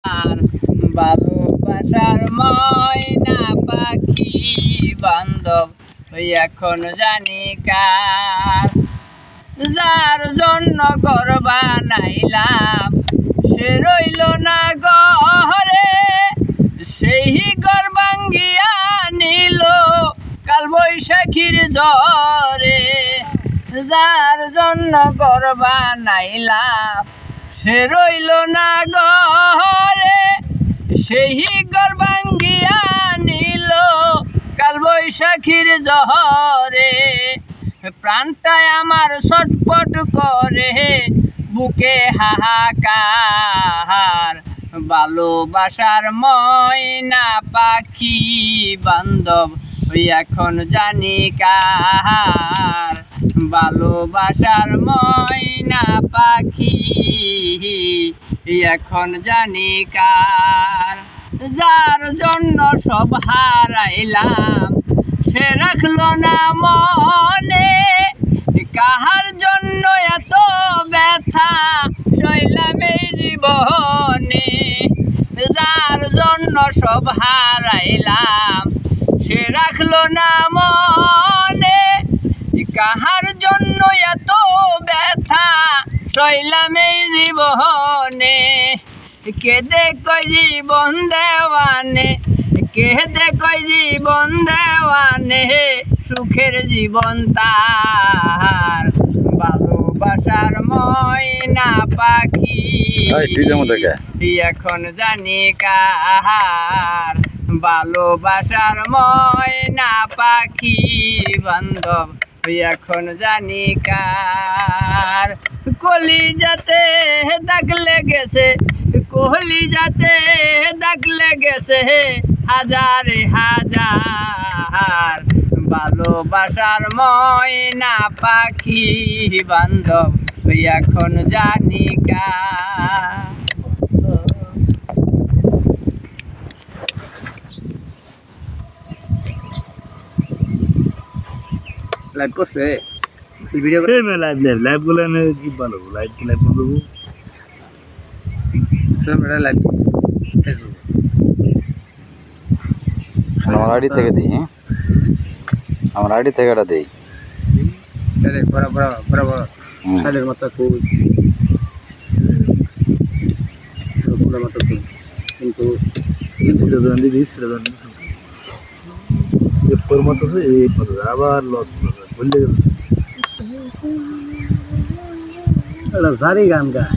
আর ভালোবাসার ময়না পাখি বান্ধব এখন জানি কার, যার জন্য ঘর বানাইলাম সে রইল না ঘরে, সেই ঘর ভাঙ্গিয়া নিল কাল বৈশাখীর ঝড়ে। যার জন্য ঘর বানাইলাম সে রইল না ঘরে, সেই ঘর ভাঙ্গিয়া নিল কাল বৈশাখীর ঝড়ে। প্রাণটায় আমার ছটফট করে বুকে হাহাকার, ভালোবাসার ময়না পাখি বান্ধব এখন জানি কার, ভালোবাসার ময়না পাখি এখন জানি কার। যার জন্য সব হারাইলাম সে রাখলো না মনে, কাহার জন্য এত ব্যথা সইলাম এই জীবনে। যার জন্য সব হারাইলাম সে রাখলো না মনে, কাহার জন্য এত ব্যথা সইলাম এই জীবনে। কেঁদে কই জীবন দেওয়ানে, কেঁদে কই জীবন দেওয়ানে, সুখের জীবন তার, ভালোবাসার ময়না পাখি এখন জানি কার, ভালোবাসার ময়না পাখি বান্ধব এখন জানি কার। কলিজাতে দাগ লেগেছে, কলিজাতে দাগ লেগেছে হাজারে হাজার, ভালোবাসার ময়না পাখি বান্ধব এখন জানি কার। লাইভ করছে ভিডিও করে লাইভ লাইভ লাইভ গুলো এনে কি ভালো লাইভ লাইভ বলবো আমরা লাইভ আমার আইডি থেকে দেই, হ্যাঁ আমার আইডি থেকে এটা দেই। আরে বরাবর বরাবর কালের মত কই পুরো মত কই, কিন্তু এই ভিডিও জন্য দিই সেটা জন্য এই পুরো মত এই পদ আবার লস বললে এটা জারি গান গায়।